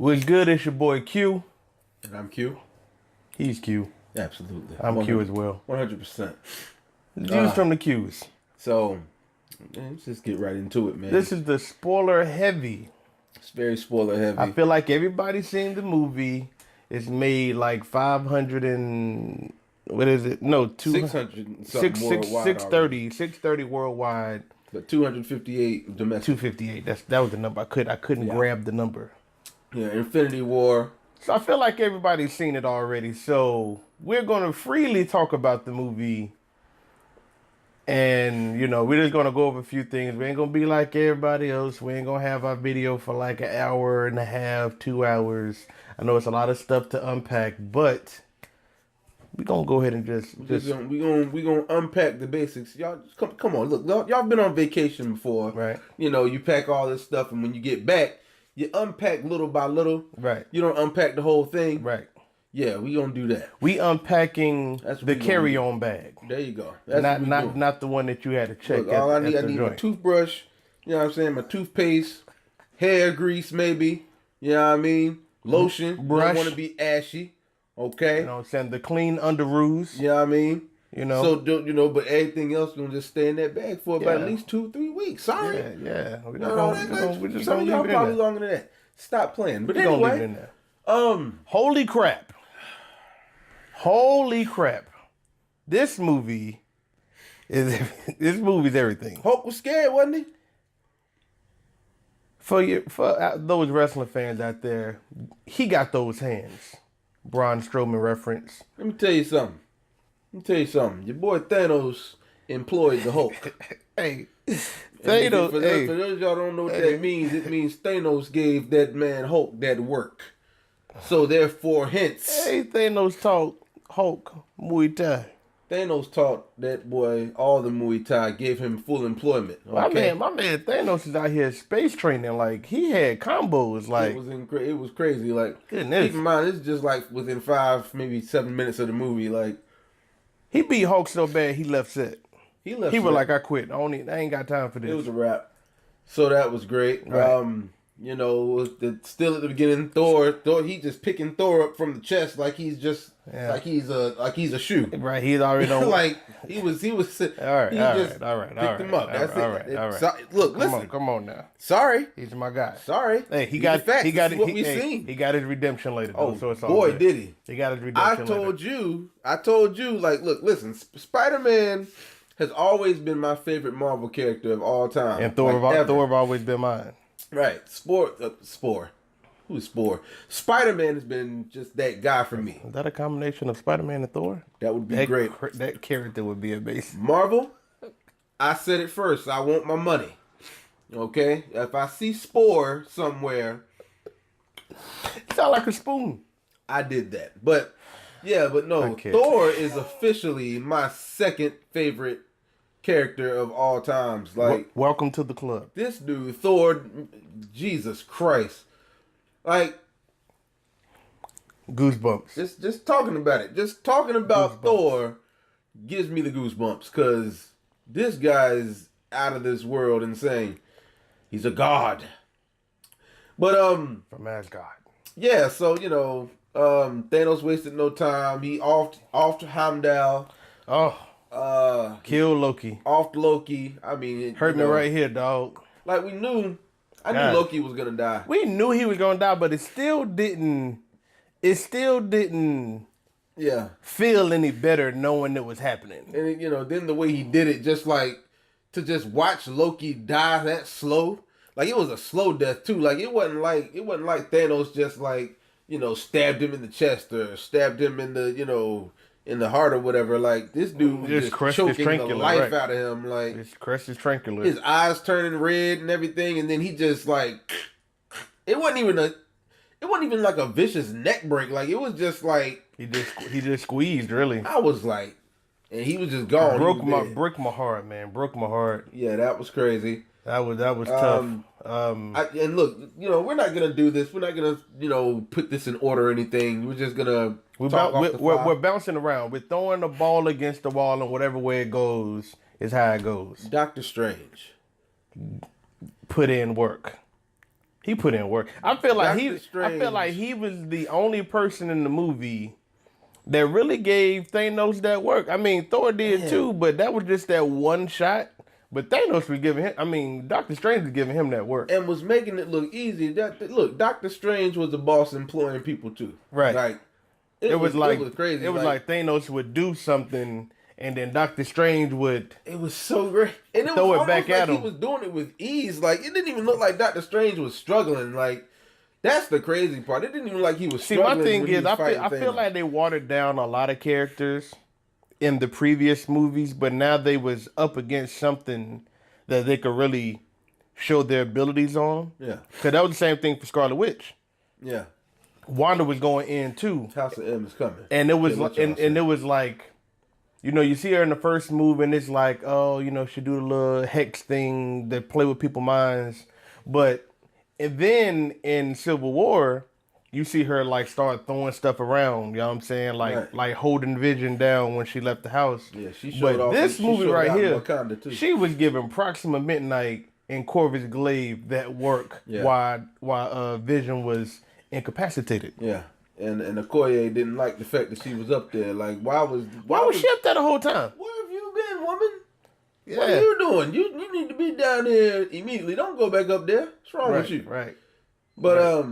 What's good? It's your boy Q. And I'm Q. He's Q. Absolutely. I'm Q as well. 100%. Views from the Qs. So, let's just get right into it, man. This is the spoiler heavy. It's very spoiler heavy. I feel like everybody's seen the movie. It's made like 500 and what is it? No, 600 something worldwide. 630 worldwide. But 258 domestic. 258. That was the number. I couldn't grab the number. Yeah, Infinity War. So I feel like everybody's seen it already. So we're gonna freely talk about the movie. And, we're just going to go over a few things. We ain't going to be like everybody else. We ain't going to have our video for like an hour and a half, 2 hours. I know it's a lot of stuff to unpack, but we're going to go ahead and we gonna unpack the basics. Y'all, come on. Look, y'all been on vacation before. Right. You pack all this stuff, and when you get back, you unpack little by little. Right. You don't unpack the whole thing. Right. Yeah, we gonna do that. We unpacking the carry-on bag. There you go. That's not the one that you had to check. Look, I need my toothbrush. You know what I'm saying? My toothpaste, hair grease, maybe. You know what I mean? Lotion. Brush. Don't want to be ashy. Okay. You know what I'm saying? The clean underoos. You know what I mean? So but everything else gonna just stay in that bag for about at least 2-3 weeks. Sorry. Yeah. We're just some gonna of y'all leave it in probably there. longer than that. Stop playing. But We're anyway, gonna leave it in there. Holy crap. Holy crap. This movie is everything. Hulk was scared, wasn't he? For those wrestling fans out there, he got those hands. Braun Strowman reference. Let me tell you something. Your boy Thanos employed the Hulk. Hey, Thanos. For those of y'all don't know what that means, it means Thanos gave that man Hulk that work. So therefore, hence. Hey, Thanos taught Hulk Muay Thai. Thanos taught that boy all the Muay Thai, gave him full employment. Okay? My man Thanos is out here space training. Like, he had combos. Like, it was crazy. Like, goodness. Keep in mind, it's just like within 5, maybe 7 minutes of the movie. Like, he beat Hulk so bad he left set. He was like, I quit. I ain't got time for this. It was a wrap. So that was great. Right. Still at the beginning, Thor, he just picking Thor up from the chest like he's just like he's a shoe. Right, he's already on. Like he was. All right, picked him up. That's it. All right. So, look, listen. Come on now. Sorry, he's my guy. Sorry. Hey, he got what we seen. He got his redemption later. Though, so it's all boy, good. did he? He got his redemption. I told you. Like, look, listen. Spider-Man has always been my favorite Marvel character of all time, and Thor have always been mine. Right. Spore. Who's Spore? Spider-Man has been just that guy for me. Is that a combination of Spider-Man and Thor? That would be great. That character would be amazing. Marvel, I said it first. I want my money. Okay? If I see Spore somewhere. Sound like a spoon. I did that. But no. Thor is officially my second favorite character of all times. Like, welcome to the club. This dude, Thor, Jesus Christ. Like, goosebumps. Just talking about it. Just talking about Thor gives me the goosebumps, because this guy is out of this world insane. He's a god. But from Asgard. Yeah, so Thanos wasted no time. He off to Heimdall. Kill Loki. Off Loki. I mean, hurt me right here, dog. Like, I knew Loki was gonna die. We knew he was gonna die, but it still didn't. Yeah. Feel any better knowing it was happening. And then the way he did it, just like to just watch Loki die that slow. Like, it was a slow death too. Like, it wasn't like Thanos just like stabbed him in the chest or stabbed him in the in the heart or whatever. Like, this dude was just choking the life out of him. Like, his crest is tranquil. His eyes turning red and everything, and then he just like it wasn't even like a vicious neck break. Like, it was just like he just squeezed. Really, I was like, and he was just gone. Broke my heart, man. Broke my heart. Yeah, that was crazy. That was tough. And look, we're not gonna do this. We're not gonna put this in order or anything. We're just gonna we're bouncing around. We're throwing the ball against the wall, and whatever way it goes is how it goes. Doctor Strange put in work. He put in work. I feel like Doctor Strange. he was the only person in the movie that really gave Thanos that work. I mean, Thor did Man. too, but that was just that one shot. But Thanos was giving him. I mean, Doctor Strange was giving him that work. And was making it look easy. Look, Doctor Strange was the boss employing people too. Right. Like It was like it was crazy. It was like Thanos would do something, and then Doctor Strange would. It was so great, and it Throw was it back almost at like he him. was doing it with ease. Like it didn't even look like Doctor Strange was struggling. Like that's the crazy part. It didn't even like he was See, struggling. my thing when he is, was I fighting feel Thanos. like they watered down a lot of characters in the previous movies, but now they was up against something that they could really show their abilities on. Yeah, Because that was the same thing for Scarlet Witch. yeah. Wanda was going in too, House of M is coming, and it was Yeah, what and, y'all and say. it was like, you know, you see her in the first move, and it's like, oh, you know, she do the little hex thing that play with people's minds, but and then in Civil War, you see her like start throwing stuff around. You know what I'm saying? Like Right. like holding Vision down when she left the house. Yeah, she showed But off. this She movie showed right out in here, Wakanda too. she was giving Proxima Midnight and Corvus Glaive that work Yeah. while Vision was incapacitated. Yeah, and Okoye didn't like the fact that she was up there. Like, Why was she up there the whole time? Where have you been, woman? Yeah. What are you doing? You need to be down here immediately. Don't go back up there. What's wrong with you? Right. But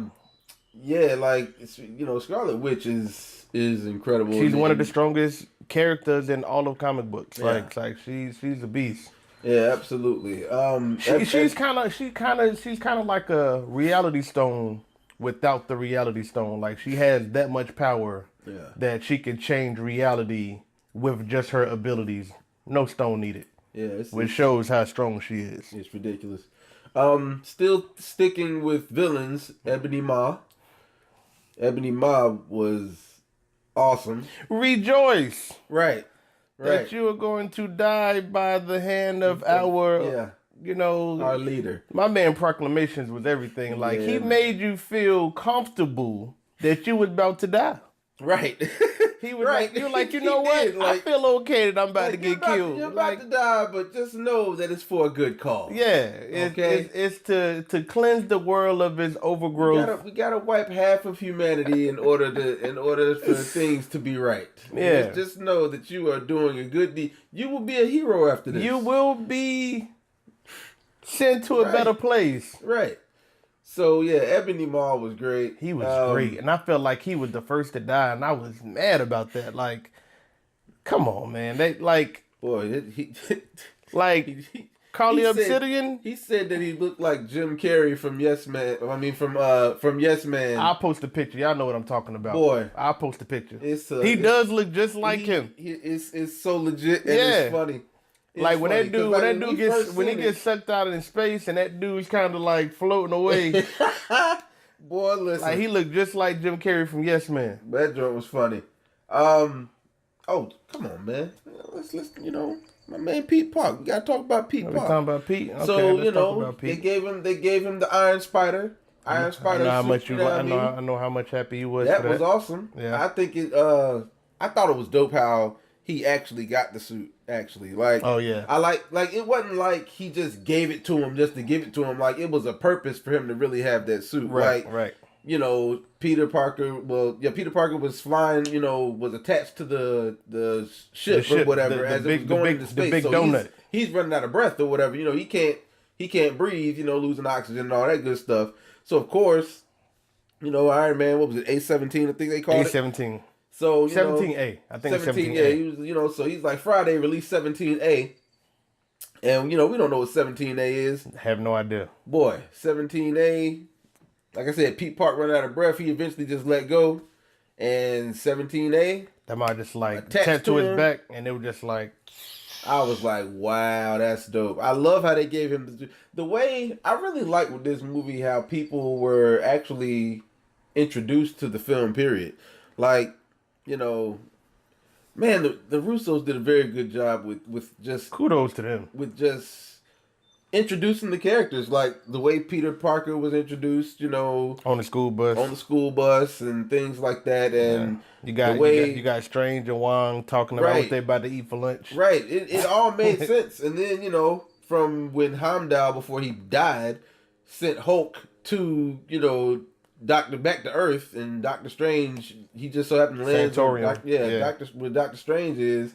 yeah, like Scarlet Witch is incredible. She's one of the strongest characters in all of comic books. Yeah. Like she's a beast. Yeah, absolutely. She's kind of like a reality stone without the reality stone. Like she has that much power Yeah. that she can change reality with just her abilities. No stone needed, Yeah, which shows how strong she is. it's ridiculous. Still sticking with villains, Ebony Maw. Ebony Maw was awesome. Rejoice Right. that you are going to die by the hand of our, Yeah. you know, Our leader. my man Proclamations was everything. Like he Yeah. made you feel comfortable that you was about to die. Right. He was Right. like, you were like, you He know what? did, like- I feel okay that I'm about to get killed. You're about Like, to die, but just know that it's for a good cause. yeah, Okay. it's to cleanse the world of its overgrowth. We gotta wipe half of humanity in order for things to be right. Yeah. Just know that you are doing a good deed. You will be a hero after this. You will be sent to a Right. better place. Right. So yeah, Ebony Maw was great. He was great, and I felt like he was the first to die, and I was mad about that. Like, come on, man. They like Boy, Carly he said- Obsidian. He said that he looked like Jim Carrey from Yes Man. I mean from Yes Man. I'll post a picture. Y'all know what I'm talking about. Boy. I'll post a picture. He Does look just like him. It's so legit and Yeah. it's funny. It's Like when funny, that dude, 'cause, when like, that we dude first gets when he seen gets sucked out in space, and that dude's kind of like floating away. it. Boy, listen, Like he looked just like Jim Carrey from Yes Man. that joke was funny. Oh, come on, man. Let's my man Pete Park. We gotta talk about Pete We Park. talking about Pete. Okay, So let's talk about they Pete. gave him the Iron Spider. Iron I Spider. know how suit, much you. know what I I mean? know how much happy you was. That for was awesome. Yeah. I think it. I thought it was dope how he actually got the suit. Actually, like, Oh yeah. I like it wasn't like he just gave it to him just to give it to him. Like it was a purpose for him to really have that suit. Right. Like, Right. Peter Parker. Well, yeah, Peter Parker was flying. Was attached to the ship or whatever the as big- it was going the into big- space. the big so donut. He's running out of breath or whatever. He can't breathe. Losing oxygen and all that good stuff. So of course, Iron Man. What was it? A-17, I think they called it. A-17. So 17A. I think it's 17. 17A. Yeah, he was. So he's like Friday release 17A, and we don't know what 17A is. Have no idea. Boy, 17A. Like I said, Pete Park ran out of breath. He eventually just let go, and 17A. That might just like Attached tattoo to his him. back, and it was just like, I was like, wow, that's dope. I love how they gave him the way. I really like with this movie how people were actually introduced to the film. Period. Like, man, the Russos did a very good job with just kudos to them. introducing the characters, like the way Peter Parker was introduced, On the school bus. on the school bus and things like that, and You got, the way you got Strange and Wong talking about Right. what they about to eat for lunch. right, it all made sense. And then from when Heimdall, before he died, sent Hulk to Doctor back to Earth, and Doctor Strange, he just so happened to land. Doctor Strange is.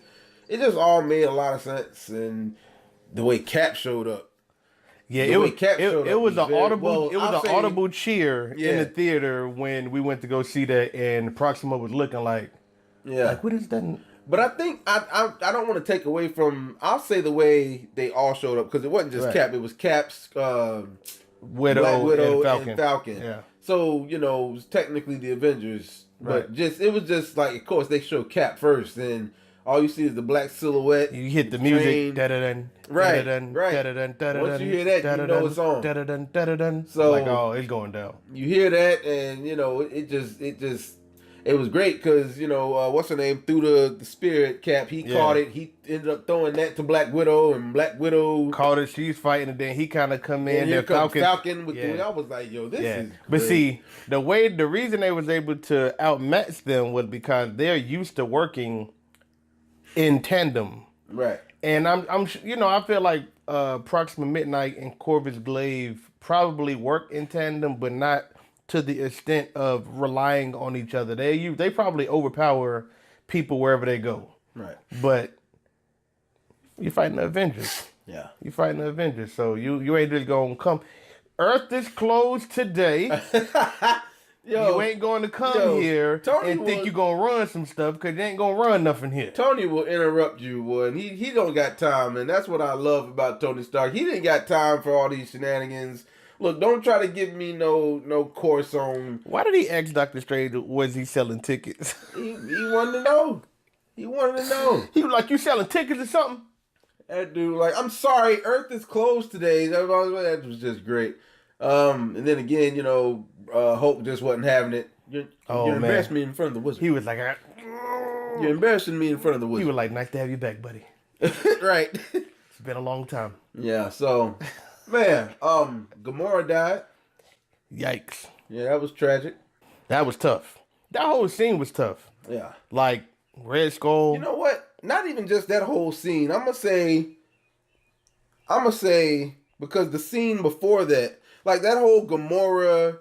It just all made a lot of sense, and the way Cap showed up. Yeah, it was an audible cheer in the theater when we went to go see that, and Proxima was looking like what is that? But I think I don't want to take away from. I'll say the way they all showed up, because it wasn't just Cap. It was Cap's Widow, Black Widow and Falcon. Yeah. So it was technically the Avengers, but it was just like, of course, they show Cap first, and all you see is the black silhouette. You hit the music, right. Once you hear that, you know it's on. So like, oh, it's going down. You hear that, and it was great because what's her name, through the spirit Cap, he caught it. He ended up throwing that to Black Widow, and Black Widow caught it. She's fighting, and then he kind of come in. And here comes Falcon with I was like, yo, this is great. But see, the reason they was able to outmatch them was because they're used to working in tandem, right? And I feel like Proxima Midnight and Corvus Glaive probably work in tandem, but not to the extent of relying on each other. They probably overpower people wherever they go. Right. But you're fighting the Avengers. Yeah. You're fighting the Avengers. So you ain't just gonna come. Earth is closed today. You ain't going to come here and think you're going to run some stuff, because you ain't going to run nothing here. Tony will interrupt you, boy, and he don't got time, and that's what I love about Tony Stark. He didn't got time for all these shenanigans. Look, don't try to give me no course on... Why did he ask Doctor Strange, was he selling tickets? He wanted to know. He wanted to know. He was like, you selling tickets or something? That dude, like, I'm sorry, Earth is closed today. That was just great. And then again, Hulk just wasn't having it. You're embarrassing me in front of the Wizard. He was like, you're embarrassing me in front of the Wizard. He was like, nice to have you back, buddy. Right. It's been a long time. Yeah, so, man, Gamora died. Yikes. Yeah, that was tragic. That was tough. That whole scene was tough. Yeah. Like, Red Skull. You know what? Not even just that whole scene. I'm going to say, because the scene before that, like that whole Gamora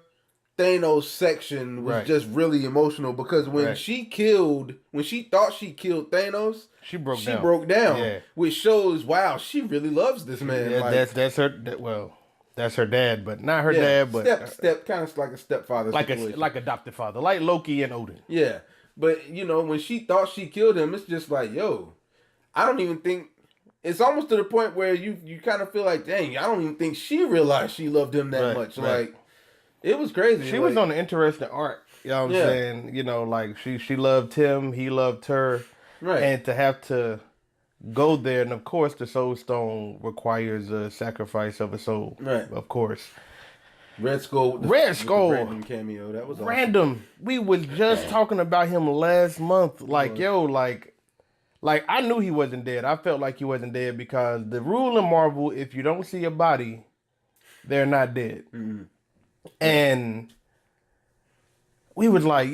Thanos section was just really emotional, because when she thought she killed Thanos, she broke down. Which shows, wow, she really loves this man. Yeah, like, that's her dad, but not her dad, but step kind of like a stepfather situation. like adopted father, like Loki and Odin. Yeah, but when she thought she killed him, it's just like, yo, I don't even think. It's almost to the point where you kind of feel like, dang, I don't even think she realized she loved him that much. Right. Like, it was crazy. She was on an interesting arc. You know what I'm saying? Like, she loved him, he loved her. Right. And to have to go there, and of course the Soul Stone requires a sacrifice of a soul. Right. Of course. Red Skull. Random cameo. That was awesome. Random. We was just talking about him last month. Like, Like, I knew he wasn't dead. I felt like he wasn't dead, because the rule in Marvel, if you don't see a body, they're not dead. Mm-hmm. And we was like,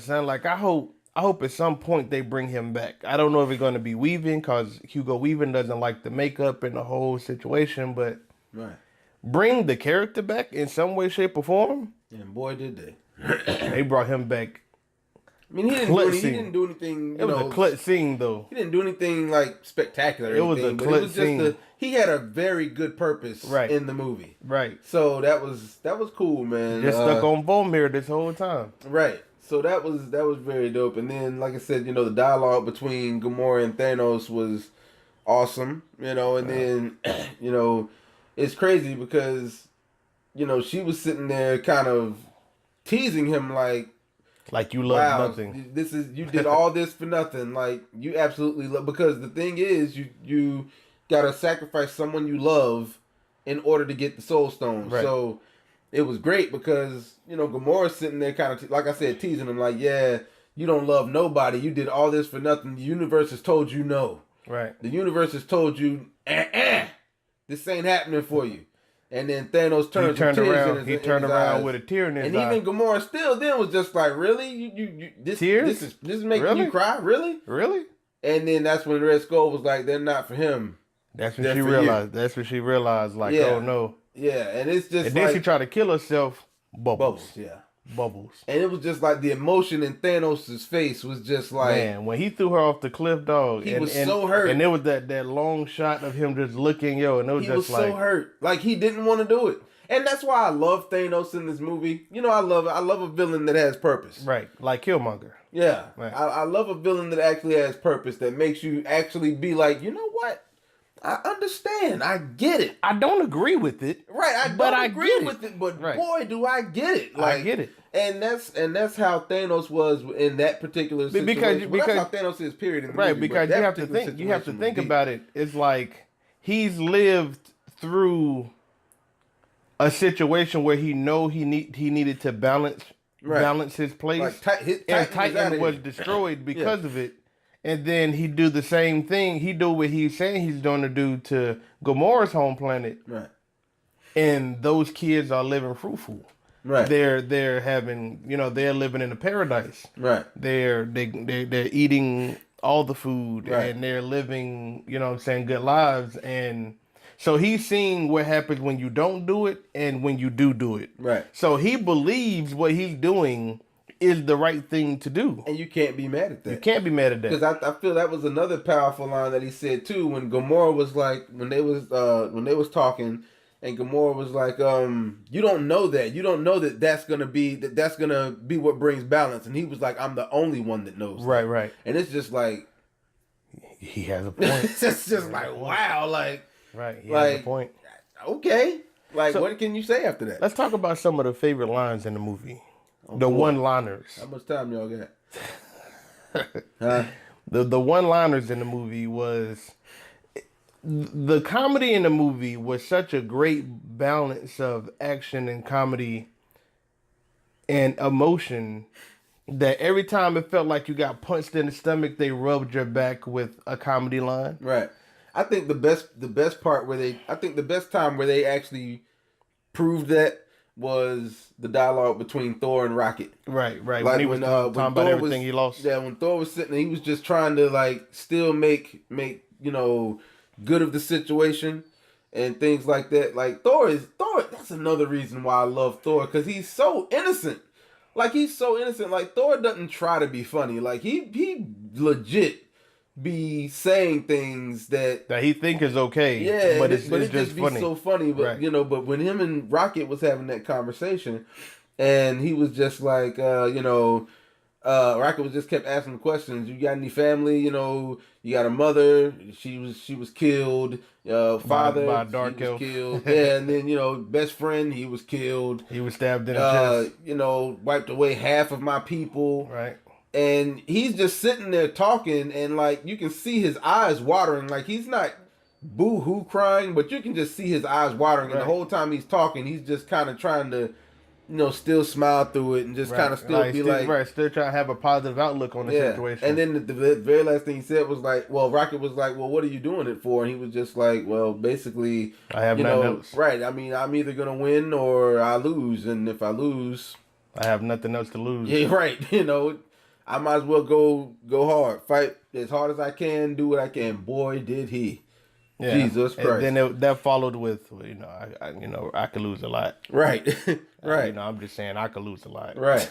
son, like, I hope at some point they bring him back. I don't know if it's going to be Weaving, because Hugo Weaving doesn't like the makeup and the whole situation, but bring the character back in some way, shape, or form. And boy, did they. They brought him back. I mean, he didn't do anything. It was a clutch scene, though. He didn't do anything like spectacular. It was a clutch scene. He had a very good purpose in the movie. Right. So that was cool, man. Just stuck on Volmir this whole time. Right. So that was very dope. And then, like I said, the dialogue between Gamora and Thanos was awesome. And then it's crazy because she was sitting there kind of teasing him like you love nothing. You did all this for nothing. Like, you absolutely love, because the thing is, you gotta sacrifice someone you love in order to get the Soul Stone. Right. So it was great because Gamora's sitting there kind of like I said, teasing him like, yeah, you don't love nobody. You did all this for nothing. The universe has told you no. Right. The universe has told you, this ain't happening for you. And then Thanos turned around. He turned around with a tear in his eye. And even Gamora still then was just like, really? This is making you cry? Really? Really? And then that's when Red Skull was like, they're not for him. That's when she realized. That's when she realized, like, oh no. Yeah, and it's just And then like she tried to kill herself. bubbles. Yeah. Bubbles. And it was just like the emotion in Thanos' face was just like, Man, when he threw her off the cliff, dog, he was so hurt. And there was that long shot of him just looking, and it was he just was like so hurt. Like he didn't want to do it. And that's why I love Thanos in this movie. You know, I love a villain that has purpose. right, like Killmonger. Yeah. Right. I love a villain that actually has purpose, that makes you actually be like, you know what? I understand. I get it. I don't agree with it. Right. I but don't I agree get with it. it, but Right. boy, do I get it. Like, I get it. And that's how Thanos was in that particular situation. Because that's how Thanos is, period. In the right, movie, because you have to think about it. It's like he's lived through a situation where he needed to balance his place, Like, and Titan was destroyed because of it. And then he do the same thing. He do what he's saying he's going to do to Gamora's home planet. Right. And those kids are living fruitful. Right. They're having, they're living in a paradise. Right. They're eating all the food, right. and they're living, good lives. And so he's seeing what happens when you don't do it and when you do it. Right. So he believes what he's doing is the right thing to do. And you can't be mad at that. You can't be mad at that. Because I feel that was another powerful line that he said too, when Gamora was like, when they was talking, and Gamora was like, you don't know that. You don't know that's gonna be what brings balance. And he was like, I'm the only one that knows. Right, that. right. And it's just like, he has a point. it's just like, wow, like, right, he has a point. Okay, like, so, what can you say after that? Let's talk about some of the favorite lines in the movie. The one-liners. How much time y'all got? Huh? The one-liners in the movie was... The comedy in the movie was such a great balance of action and comedy and emotion that every time it felt like you got punched in the stomach, they rubbed your back with a comedy line. Right. I think the best part where the best time where they actually proved that was the dialogue between Thor and Rocket. Right. Like when he was talking about everything he lost. Yeah, when Thor was sitting there, he was just trying to like still make good of the situation and things like that. Like Thor, that's another reason why I love Thor, because he's so innocent. Like, he's so innocent. Like, Thor doesn't try to be funny. Like, he legit be saying things that he think is okay. Yeah, but it's just funny. Be so funny. But right. But when him and Rocket was having that conversation, and he was just like, Rocket was just kept asking questions. You got any family? You got a mother. She was killed. Father by a dark elf. Killed. Yeah, and then best friend, he was killed. He was stabbed in the chest. Wiped away half of my people. Right. And he's just sitting there talking, and like you can see his eyes watering. Like, he's not boo-hoo crying, but you can just see his eyes watering. Right. And the whole time he's talking, he's just kind of trying to, still smile through it and just kind of still still trying to have a positive outlook on the situation. And then the very last thing he said was like, well, Rocket was like, well, what are you doing it for? And he was just like, well, basically, I have nothing else. Right. I mean, I'm either going to win or I lose. And if I lose, I have nothing else to lose. Yeah, right. I might as well go hard, fight as hard as I can, do what I can. Boy, did he! Yeah. Jesus Christ! And then that followed with, I could lose a lot. Right, right. I'm just saying I could lose a lot. Right.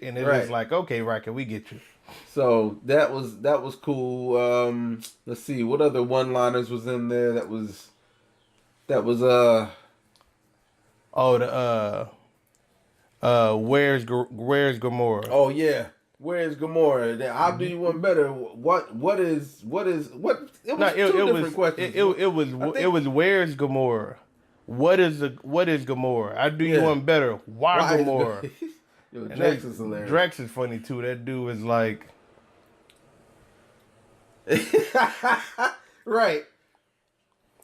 And it was like, okay, Rocket, we get you. So that was cool. Let's see, what other one-liners was in there? That was. Where's Gamora? Oh yeah. Where's Gamora? Then I'll do you one better. What? It was two different questions. It was where's Gamora? What is Gamora? I'll do you one better. Why Gamora? Yo, Drax is hilarious. Drax is funny too. That dude is like right.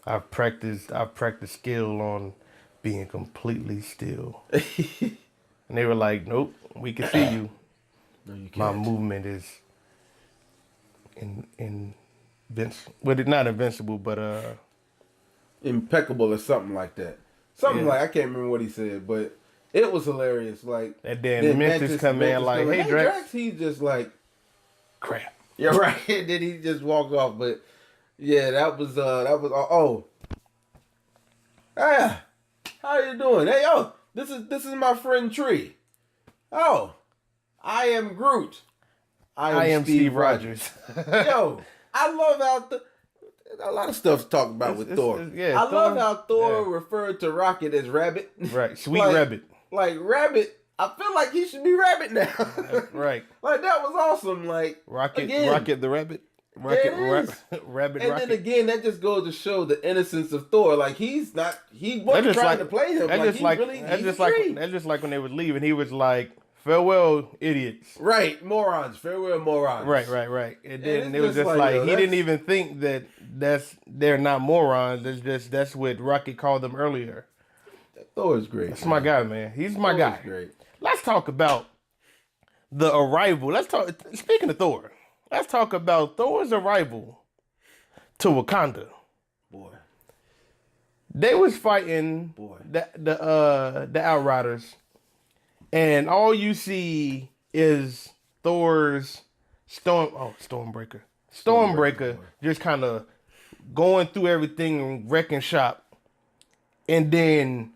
I've practiced skill on being completely still. And they were like, nope, we can see you. No, you can't. My movement is not invincible, but impeccable or something like that. Something like, I can't remember what he said, but it was hilarious. Like, and then Mantis come in like, hey Drax. He's just like, crap. Yeah, right. And then he just walked off. But yeah, that was How you doing? Hey, yo, this is my friend Tree. Oh, I am Groot. I am Steve Rogers. Yo, I love how a lot of stuff to talk about with Thor. Yeah, I love how Thor referred to Rocket as Rabbit. Right, sweet like, Rabbit. Like Rabbit, I feel like he should be Rabbit now. Right. Like that was awesome. Like Rocket the Rabbit. Rabbit. And then again, that just goes to show the innocence of Thor. Like he wasn't trying to play him. That's just like when they were leaving. He was like, "Farewell, idiots." Right, morons. Farewell, morons. Right. And then it was just like he didn't even think that they're not morons. That's what Rocket called them earlier. Thor is great. That's my guy, man. He's my guy. Great. Let's talk about the arrival. Speaking of Thor, let's talk about Thor's arrival to Wakanda. Boy. They was fighting the Outriders, and all you see is Thor's Stormbreaker just kind of going through everything and wrecking shop, and then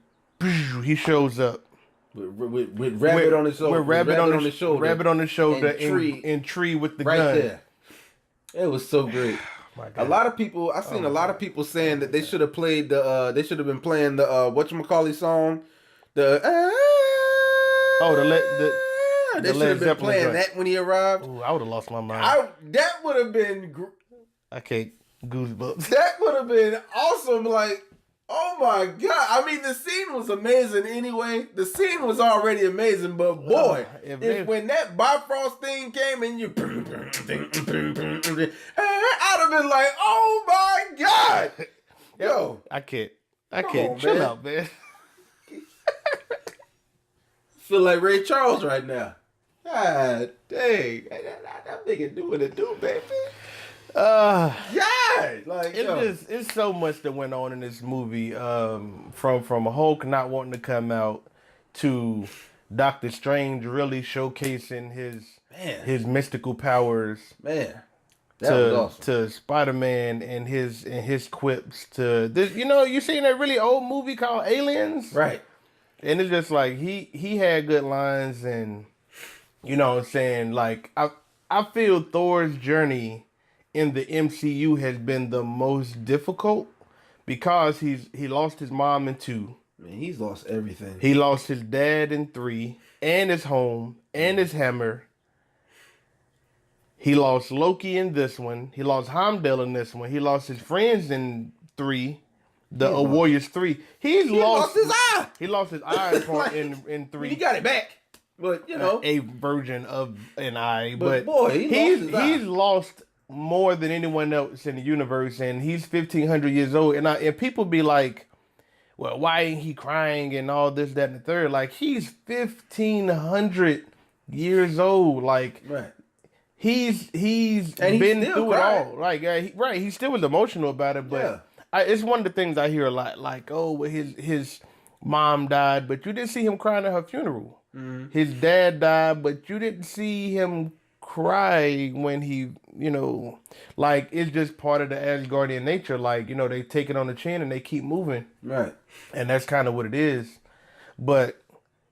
he shows up with Rabbit on his shoulder. With Rabbit on his shoulder. Rabbit on his shoulder and Tree with the gun. There. It was so great. A lot of people, I've seen a lot of people saying that they should have played they should have been playing the whatchamacallit song. They should have been playing that when he arrived. Ooh, I would have lost my mind. That would have been. I can't goosebumps. That would have been awesome. Like, oh my god! I mean, the scene was amazing. Anyway, the scene was already amazing, but boy, when that Bifrost thing came and you, I'd have been like, oh my god, yo, I can't. Chill out, man. Feel like Ray Charles right now. God dang, that nigga doing it, baby. Like it's so much that went on in this movie. From Hulk not wanting to come out to Doctor Strange really showcasing his mystical powers. Man, that was awesome. To Spider-Man and his quips. To this, you seen that really old movie called Aliens, right? And it's just like he had good lines, and you know what I'm saying, like I feel Thor's journey in the MCU has been the most difficult because he lost his mom in 2. Man, he's lost everything. He lost his dad in 3, and his home, and his hammer. He lost Loki in this one. He lost Heimdall in this one. He lost his friends in 3. Warriors 3. He lost his eye. He lost his eye in 3. He got it back. But, a version of an eye. But boy, he's lost more than anyone else in the universe, and he's 1,500 years old. And people be like, well, why ain't he crying and all this, that, and the third? Like, he's 1,500 years old. Like, right. He's been through it all. Like, he still was emotional about it, but it's one of the things I hear a lot. Like, oh, well, his mom died, but you didn't see him crying at her funeral. Mm-hmm. His dad died, but you didn't see him cry when he, like, it's just part of the Asgardian nature. Like, they take it on the chin and they keep moving. Right. And that's kind of what it is. But,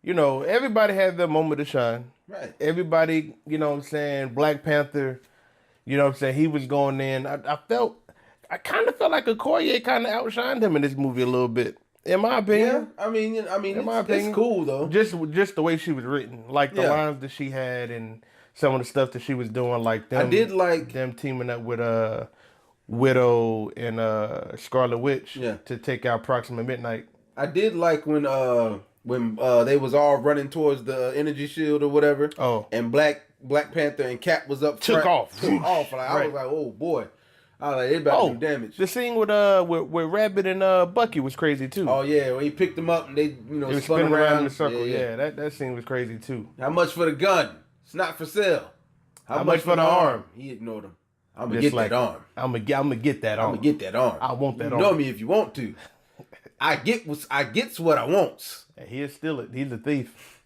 everybody had their moment to shine. Right. Everybody, Black Panther, he was going in. I kind of felt like Okoye kind of outshined him in this movie a little bit. In my opinion. Yeah, I mean, it's cool though. Just the way she was written, like the lines that she had and some of the stuff that she was doing, like them. I did like them teaming up with Widow and Scarlet Witch to take out Proxima Midnight. I did like when they was all running towards the energy shield or whatever. Oh, and Black Panther and Cap was up took front, off. Like, I was like, oh boy. I was like, they about to do damage. The scene with Rabbit and Bucky was crazy too. Oh yeah, when he picked them up and they they spun around in a circle. Yeah, that scene was crazy too. How much for the gun? It's not for sale. How much for the arm? He ignored him. I'm gonna get that arm. I'm gonna get that arm. I'm gonna get that arm. I want that arm. You know me if you want to. I gets what I want. And he'll steal it. He's a thief.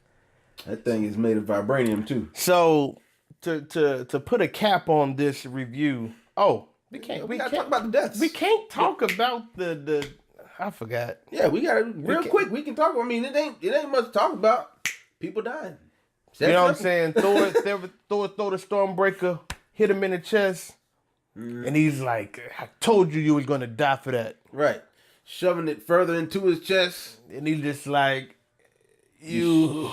That thing is made of vibranium too. So to put a cap on this review. Oh. We gotta talk about the deaths. We can't talk about the I forgot. Yeah, we got it real quick. We can talk. I mean, it ain't much to talk about. People dying. You know what I'm saying? Thor throw the Stormbreaker, hit him in the chest, and he's like, "I told you was gonna die for that." Right, shoving it further into his chest, and he's just like, "You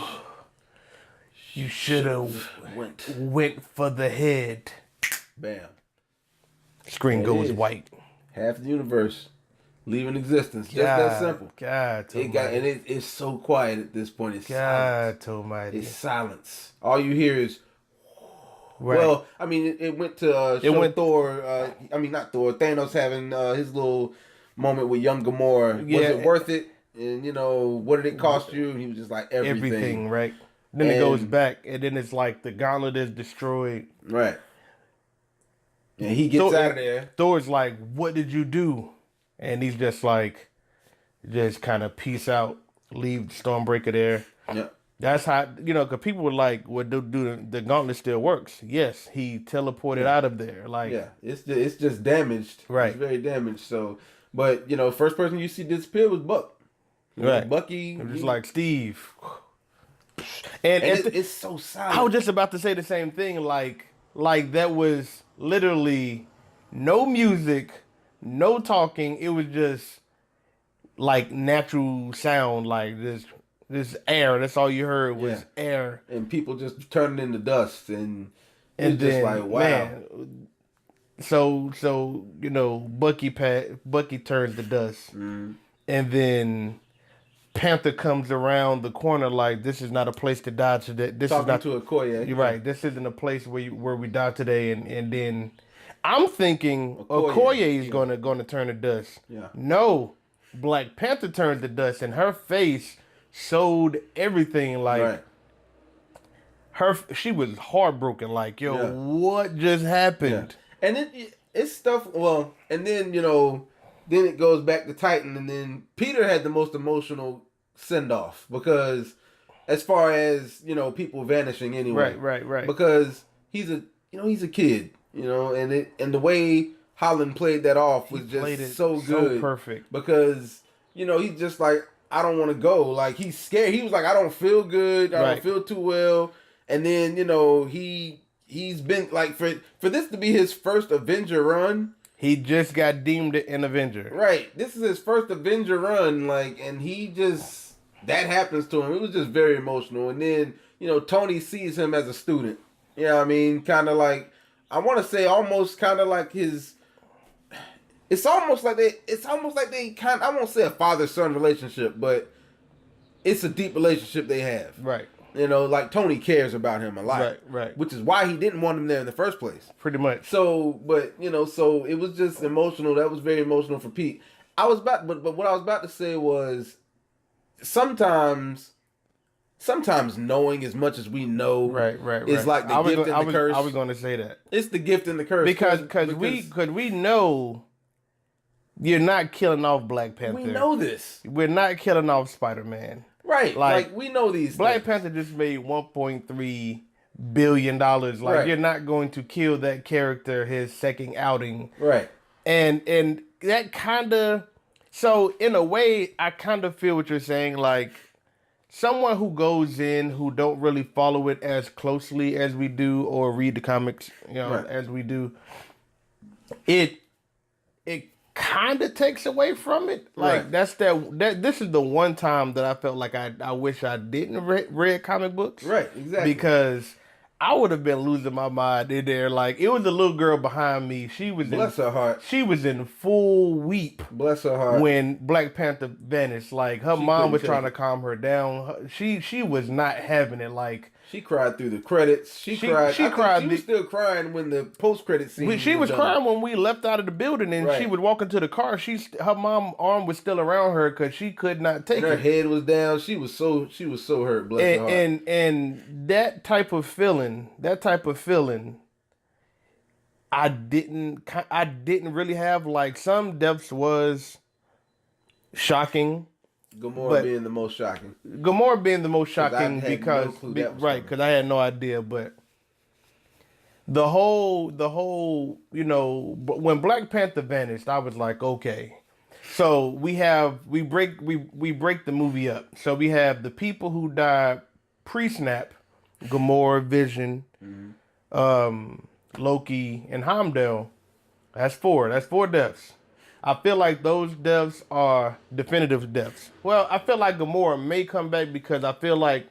should have went for the head." Bam. Screen goes white. Half the universe leaving existence. Just that simple. God almighty. It's so quiet at this point. It's God silence. almighty. It's silence. All you hear is. Right. Well, I mean, it went to Thor. I mean, not Thor. Thanos having his little moment with young Gamora. Yeah. Was it worth it? And what did it cost you? And he was just like everything. Right. Then it goes back, and then it's like the gauntlet is destroyed. Right. And he gets out of there. Thor's like, "What did you do?" And he's just like, just kind of peace out, leave Stormbreaker there. Yeah. That's how, because people were like, "Well, do the gauntlet still works?" Yes, he teleported out of there. Like, yeah, it's just damaged. Right. It's very damaged. So, but first person you see disappear was Buck. Right. Bucky. It was just like Steve. And it's so silent. I was just about to say the same thing. Like that was literally no music, no talking. It was just like natural sound, like this air. That's all you heard was air. And people just turning into dust, and it's just like, wow. Man, so Bucky turns to dust, and then Panther comes around the corner like, "This is not a place to die today. This Talking is not to Okoye. You're right. This isn't a place where we die today." And then I'm thinking Okoye is gonna turn to dust. Yeah. No, Black Panther turns to dust, and her face showed everything. Like she was heartbroken. Like, yo, what just happened? Yeah. And it's stuff. Well, and then then it goes back to Titan, and then Peter had the most emotional send off because, as far as people vanishing anyway, right, because he's a kid, and the way Holland played that off was just so good, so perfect, because he's just like, I don't want to go, like he's scared. He was like, I don't feel good, I don't feel too well, and then he's been like, for this to be his first Avenger run. He just got deemed an Avenger. Right. This is his first Avenger run, and he just, that happens to him. It was just very emotional. And then, Tony sees him as a student. You know what I mean? Kind of like, I want to say almost kind of like it's almost like they kind of, I won't say a father-son relationship, but it's a deep relationship they have. Right. Like Tony cares about him a lot. Right. Which is why he didn't want him there in the first place. Pretty much. So, but, so it was just emotional. That was very emotional for Pete. But what I was about to say was, sometimes knowing as much as we know is like the gift and the curse. I was going to say that. It's the gift and the curse. Because we know you're not killing off Black Panther. We know this. We're not killing off Spider-Man. Right. Like we know these Black things. Panther just made $1.3 billion. Like, you're not going to kill that character his second outing. Right. And that kind of, so in a way, I kind of feel what you're saying. Like, someone who goes in who don't really follow it as closely as we do or read the comics, as we do, it kind of takes away from it. Like, this is the one time that I felt like I wish I didn't read comic books. Right, exactly. Because I would have been losing my mind in there. Like, it was a little girl behind me. She was Bless her heart. She was in full weep. Bless her heart. When Black Panther vanished. Like, her mom was trying to calm her down. She was not having it. Like, she cried through the credits. She cried. She was still crying when the post-credit scene. She was crying when we left out of the building, and she was walking to the car. Her mom arm was still around her because she could not take it. Her head was down. She was so hurt. Bless her heart. And that type of feeling, I didn't really have. Like, some depths was shocking. Gamora being the most shocking because because I had no idea. But the whole when Black Panther vanished, I was like, okay, So we break the movie up. So we have the people who died pre-snap, Gamora, Vision, Loki, and Heimdall. That's four. That's four deaths. I feel like those deaths are definitive deaths. Well, I feel like Gamora may come back because I feel like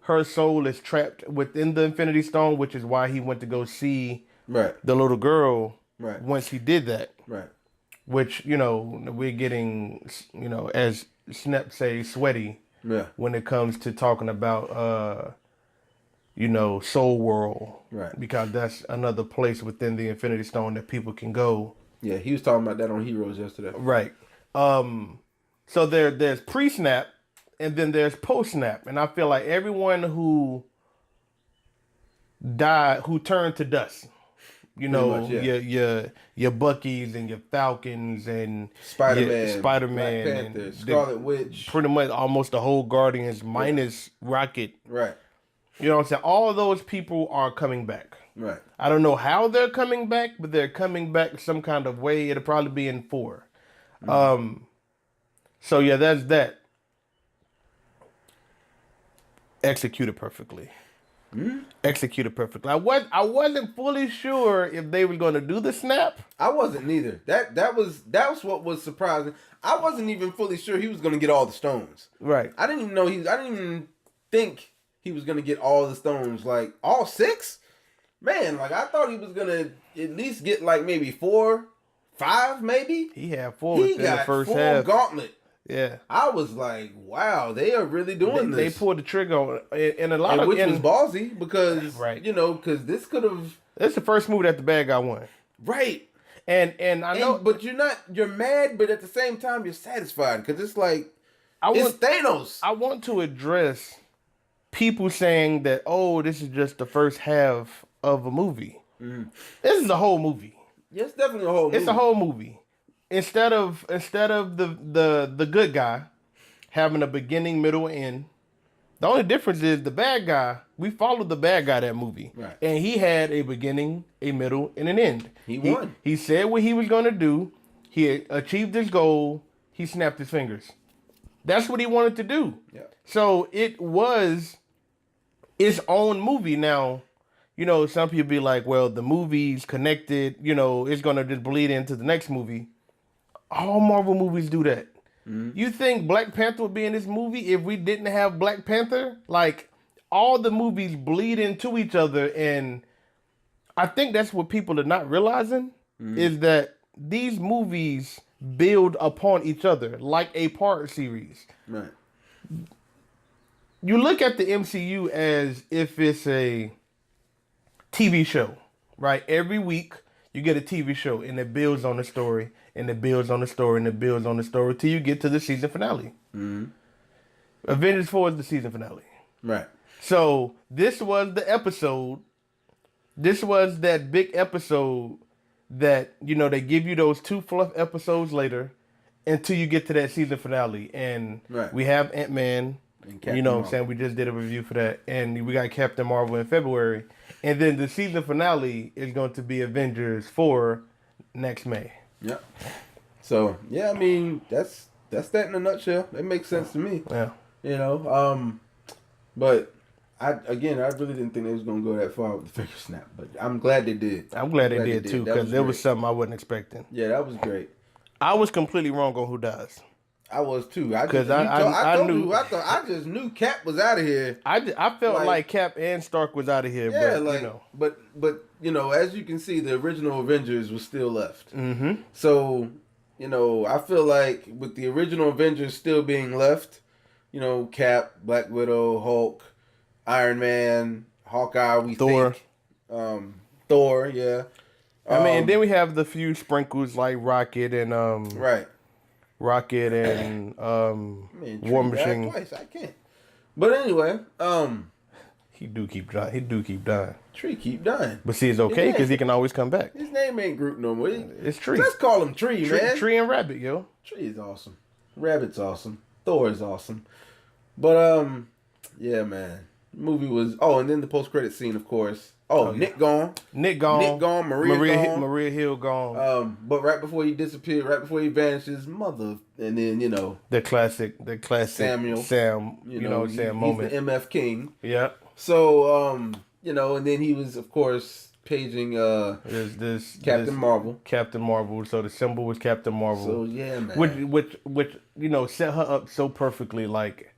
her soul is trapped within the Infinity Stone, which is why he went to go see Right. the little girl. Right. Once he did that, Right. which we're getting, as Snap say, sweaty. Yeah. When it comes to talking about Soul World. Right. Because that's another place within the Infinity Stone that people can go. Yeah, he was talking about that on Heroes yesterday. Right. So there's pre-snap and then there's post-snap. And I feel like everyone who died, who turned to dust. Much, yeah. Your Buckies and your Falcons and Spider-Man, Black Panther, and Scarlet Witch. Pretty much almost the whole Guardians minus Rocket. Right. You know what I'm saying? All of those people are coming back. Right. I don't know how they're coming back, but they're coming back some kind of way. It'll probably be in 4. So yeah, that's that. Executed perfectly. Executed perfectly. I wasn't fully sure if they were going to do the snap. I wasn't neither. That was what was surprising. I wasn't even fully sure he was going to get all the stones. Right. I didn't even know I didn't even think he was going to get all the stones, like all 6. Man, like I thought he was going to at least get like maybe 4, 5 maybe. He had 4 within the first half. Gauntlet. Yeah. I was like, wow, they are really doing this. They pulled the trigger on and a lot of which was ballsy because right. Because this could have. That's the first move that the bad guy won. Right. And I know, but you're mad, but at the same time you're satisfied because it's like it's Thanos. I want to address people saying that this is just the first half of a movie. This is a whole movie. Yeah, it's definitely a whole movie. It's a whole movie. Instead of the good guy having a beginning, middle, and end, the only difference is the bad guy. We followed the bad guy that movie, right? And he had a beginning, a middle, and an end. He won. He said what he was going to do. He achieved his goal. He snapped his fingers. That's what he wanted to do. Yeah. So it was its own movie. Now, some people be like, well, the movie's connected. It's going to just bleed into the next movie. All Marvel movies do that. You think Black Panther would be in this movie if we didn't have Black Panther? Like, all the movies bleed into each other, and I think that's what people are not realizing, is that these movies build upon each other like a part series. Right. You look at the MCU as if it's a TV show, right? Every week, you get a TV show, and it builds on the story, and it builds on the story, and it builds on the story till you get to the season finale. Avengers 4 is the season finale. Right. So this was the episode. This was that big episode that, they give you those 2 fluff episodes later until you get to that season finale. And we have Ant-Man. And what I'm saying? We just did a review for that. And we got Captain Marvel in February. And then the season finale is going to be Avengers 4 next May. Yeah. So, yeah, I mean, that's that in a nutshell. It makes sense to me. Yeah. But I really didn't think they was going to go that far with the finger snap. But I'm glad they did. I'm glad they did too, because it was something I wasn't expecting. Yeah, that was great. I was completely wrong on who dies. I was too. I just knew Cap was out of here. I felt like Cap and Stark was out of here. Yeah, but but as you can see, the original Avengers was still left. Mm-hmm. So I feel like with the original Avengers still being left, Cap, Black Widow, Hulk, Iron Man, Hawkeye, Thor. Thor, yeah. And then we have the few sprinkles like Rocket and right. Rocket and War Machine. Twice, I can't. But anyway, he do keep dying. Tree keep dying. But see, it's okay because he can always come back. His name ain't Groot no more. It's Tree. Let's call him Tree, man. Tree and Rabbit, yo. Tree is awesome. Rabbit's awesome. Thor is awesome. But yeah, man. movie was. Oh, and then the post credit scene, of course. Oh, Nick gone. Nick gone. Nick gone. Maria gone. Maria Hill gone. But right before he disappeared, right before he vanishes, mother, and then the classic Samuel, Sam, Sam moment. He's the MF King. Yeah. So and then he was, of course, paging this Captain Marvel. Captain Marvel. So the symbol was Captain Marvel. So yeah, man. Which set her up so perfectly. Like,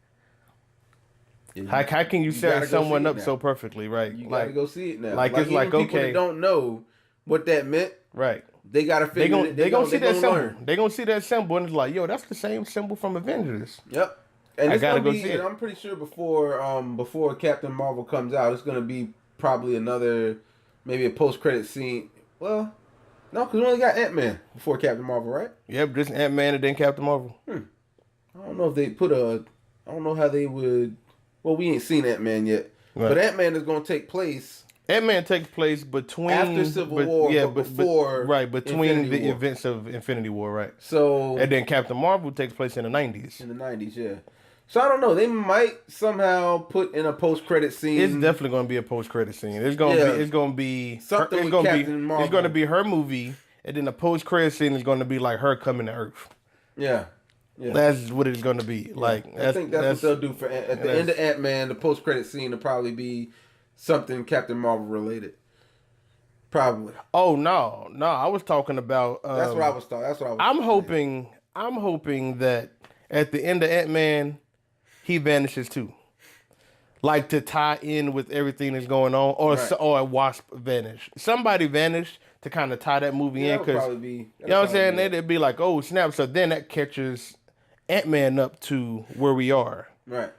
how can you set someone up so perfectly, right? You gotta go see it now. Like it's like, people okay, that don't know what that meant, right? They gotta figure it. They gonna see that symbol. They gonna see that symbol and it's like, yo, that's the same symbol from Avengers. Yep. And I gotta go see it. And I'm pretty sure before Captain Marvel comes out, it's gonna be probably another, maybe a post credit scene. Well, no, because we only got Ant-Man before Captain Marvel, right? Yep, just Ant-Man and then Captain Marvel. I don't know if they I don't know how they would. Well, we ain't seen Ant-Man yet, right. But Ant-Man is gonna take place. Ant-Man takes place between after Civil War, but before between Infinity the War. events of Infinity War, right? So and then Captain Marvel takes place in the 90s. In the 90s, yeah. So I don't know. They might somehow put in a post-credit scene. It's definitely going to be a post-credit scene. It's going to be something with Captain Marvel. It's going to be her movie, and then the post-credit scene is going to be like her coming to Earth. Yeah. That's what it's going to be. Yeah. Like I think that's what they'll do for at the end of Ant-Man. The post-credit scene will probably be something Captain Marvel related. Probably. Oh no! I was talking about. That's what I was talking. That's what I was. I'm hoping that at the end of Ant-Man, he vanishes too, like to tie in with everything that's going on, or Wasp vanished. Somebody vanished to kind of tie that movie in because you know what I'm saying. It'd be like, oh snap! So then that catches Ant-Man up to where we are. Right.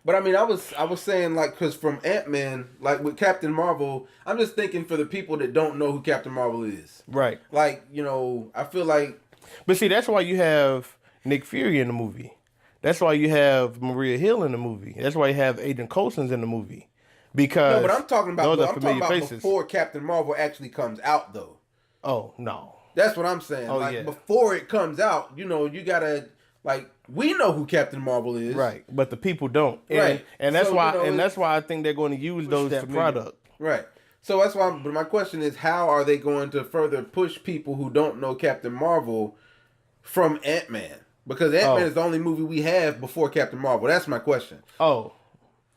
But I mean, I was saying like because from Ant-Man, like with Captain Marvel, I'm just thinking for the people that don't know who Captain Marvel is. Right. Like I feel like. But see, that's why you have Nick Fury in the movie. That's why you have Maria Hill in the movie. That's why you have Agent Coulson's in the movie. Because no, but I'm talking about faces. Before Captain Marvel actually comes out, though. Oh no. That's what I'm saying. Before it comes out, you gotta. Like, we know who Captain Marvel is. Right. But the people don't. Right. And that's that's why I think they're going to use those for product. Right. So that's why, but my question is, how are they going to further push people who don't know Captain Marvel from Ant-Man? Because Ant-Man is the only movie we have before Captain Marvel. That's my question. Oh.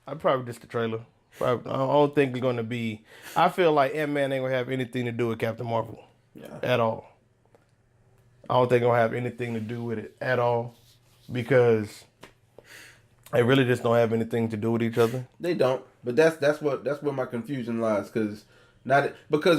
I'd probably just the trailer. Probably, I don't think it's going to be. I feel like Ant-Man ain't going to have anything to do with Captain Marvel. Yeah. At all. I don't think it's going to have anything to do with it at all. Because they really just don't have anything to do with each other. They don't. But that's where my confusion lies. Because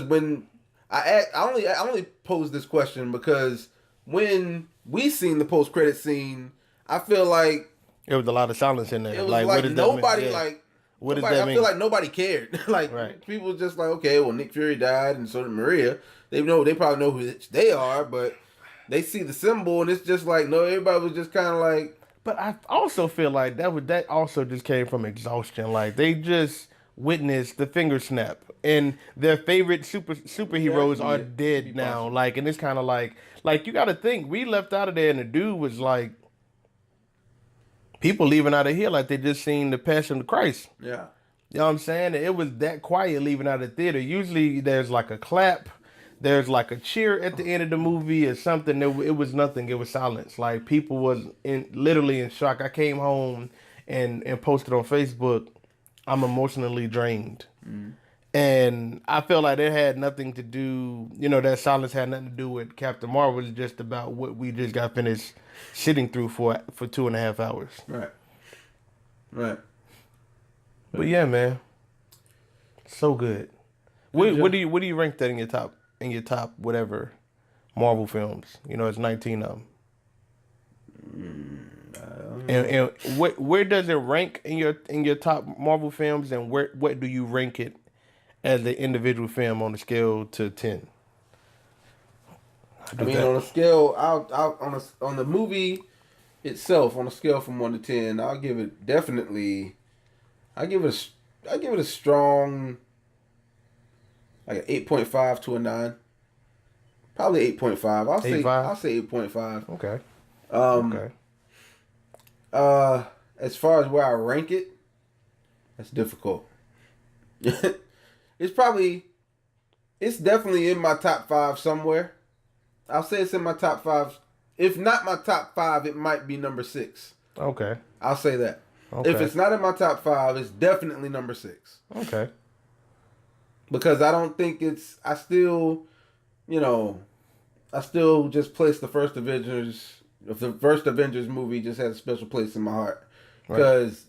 when I only posed this question because when we seen the post credit scene, I feel like there was a lot of silence in there. It was like what does nobody that mean? like. What nobody, does that mean? I feel like nobody cared. Like right. People just like, okay, well Nick Fury died and so did Maria. They probably know who they are, but they see the symbol and it's just like no, everybody was just kind of like. But I also feel like that also just came from exhaustion. Like they just witnessed the finger snap, and their favorite superheroes are dead now. Like, and it's kind of like you got to think we left out of there, and the dude was like, people leaving out of here like they just seen the Passion of Christ. Yeah, you know what I'm saying? It was that quiet leaving out of the theater. Usually there's like a clap. There's like a cheer at the end of the movie or something. It was nothing. It was silence. Like people was literally in shock. I came home and posted on Facebook, I'm emotionally drained. Mm. And I feel like it had nothing to do, that silence had nothing to do with Captain Marvel. It's just about what we just got finished sitting through for 2.5 hours. Right. Right. But yeah, man. So good. What do you rank that in your top whatever Marvel films? It's 19 of them. And where does it rank in your top Marvel films, and what do you rank it as an individual film on a scale to 10? On a scale, on the movie itself, on a scale from 1 to 10, I'll give it a strong. Like an 8.5 to a 9. Probably 8.5. I'll say 8.5. Okay. Okay. As far as where I rank it, That's difficult. It's definitely in my top 5 somewhere. I'll say it's in my top 5. If not my top 5, it might be number 6. Okay. I'll say that. Okay. If it's not in my top 5, it's definitely number 6. Okay. Because I don't think it's. I still just place the first Avengers. The first Avengers movie just has a special place in my heart. Because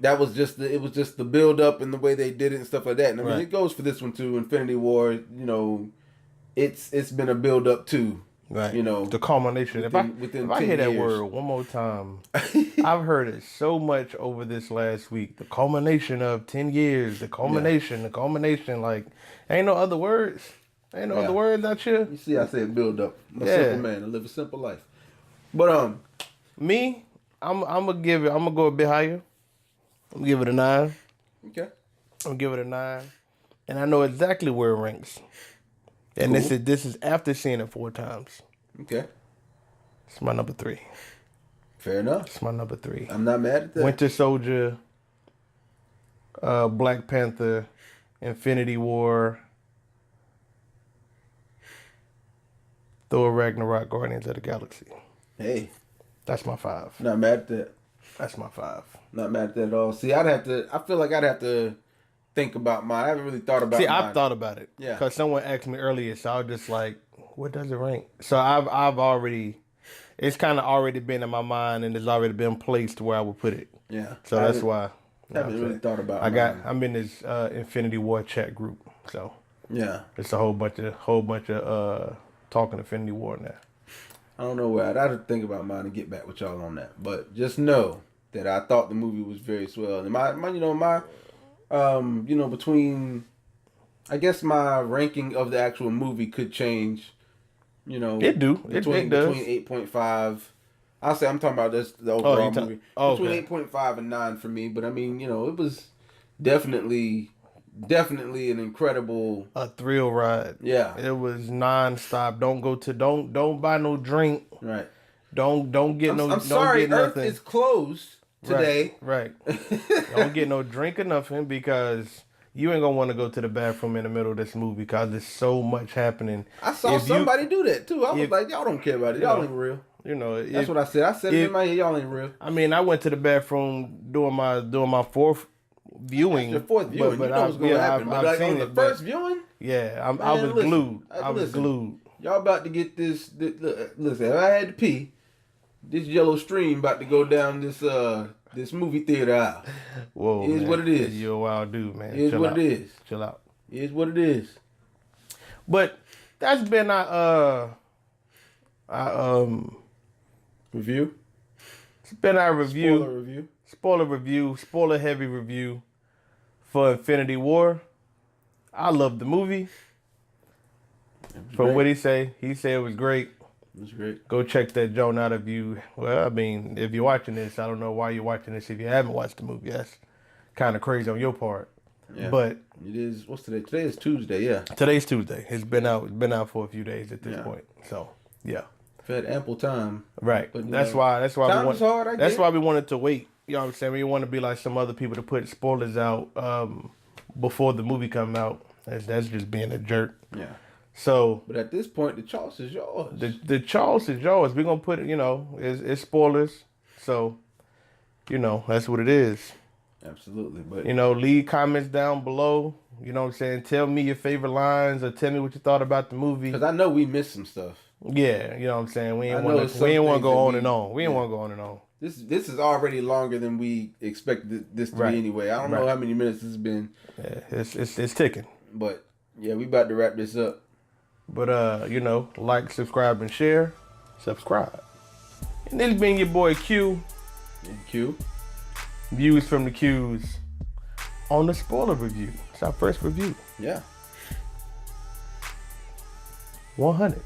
that was just the build up and the way they did it and stuff like that. And I mean, it goes for this one too. Infinity War, it's been a build up too. Right. The culmination. If I hear that word one more time, I've heard it so much over this last week. The culmination of 10 years. The culmination. Like, ain't no other words. Ain't no other words out here. You see, I said build up. I'm a simple man. I live a simple life. But me, I'm gonna go a bit higher. I'm gonna give it a 9. Okay. I'm gonna give it a 9, and I know exactly where it ranks. And cool. This is after seeing it 4 times. Okay. It's my number 3. Fair enough. It's my number 3. I'm not mad at that. Winter Soldier, Black Panther, Infinity War, Thor Ragnarok, Guardians of the Galaxy. Hey. That's my 5. Not mad at that. That's my 5. Not mad at that at all. See, I feel like I'd have to think about mine. I haven't really thought about mine. I've thought about it. Yeah. Because someone asked me earlier, so I was just like, what does it rank? So I've already, it's kind of already been in my mind and it's already been placed where I would put it. Yeah. So that's why. I haven't really thought about it. I'm in this Infinity War chat group. So yeah. It's a whole bunch of talking Infinity War now. I don't know where I'd have to think about mine and get back with y'all on that. But just know that I thought the movie was very swell. And between, I guess my ranking of the actual movie could change. It do. Between 8.5. I'll say I'm talking about the overall movie. Between 8.5 and 9 for me. But I mean, it was definitely an incredible, a thrill ride. Yeah, it was nonstop. Don't buy no drink. Right. Don't get no. I'm sorry, don't get Earth nothing. is closed today. Right. Don't get no drink or nothing because you ain't gonna want to go to the bathroom in the middle of this movie because there's so much happening. I saw somebody do that too. I was like, y'all don't care about it. Y'all ain't real. That's what I said. I said it in my head. Y'all ain't real. I mean, I went to the bathroom doing my 4th viewing. Your 4th viewing, but you know what's going to happen. But like on the first viewing, yeah, I was glued. I was glued. Y'all about to get this. Listen, if I had to pee, this yellow stream about to go down this movie theater aisle. Whoa, it is what it is. You're a wild dude, man. It is what it is. Chill out. It is what it is. But that's been our review. It's been our review. Spoiler heavy review for Infinity War. I love the movie. From what he said it was great. It was great. Go check that joint out if you, if you're watching this, I don't know why you're watching this if you haven't watched the movie. That's kind of crazy on your part. Yeah. But it is, what's today? Today is Tuesday, yeah. Today's Tuesday. It's been out for a few days at this point. So, yeah. We've had ample time. Right. But that's why we wanted to wait. You know what I'm saying? We want to be like some other people to put spoilers out before the movie come out. That's just being a jerk. Yeah. So, but at this point, the choice is yours. The choice is yours. We're gonna put it. It's spoilers. So, that's what it is. Absolutely. But leave comments down below. You know what I'm saying? Tell me your favorite lines or tell me what you thought about the movie. Because I know we missed some stuff. Yeah, you know what I'm saying? We ain't want to go on and on. We ain't want to go on and on. This is already longer than we expected this to be anyway. I don't know how many minutes this has been. Yeah, it's ticking. But yeah, we about to wrap this up. But like, subscribe, and share. Subscribe. And this has been your boy Q. And Q. Views from the Qs on the spoiler review. It's our first review. Yeah. 100.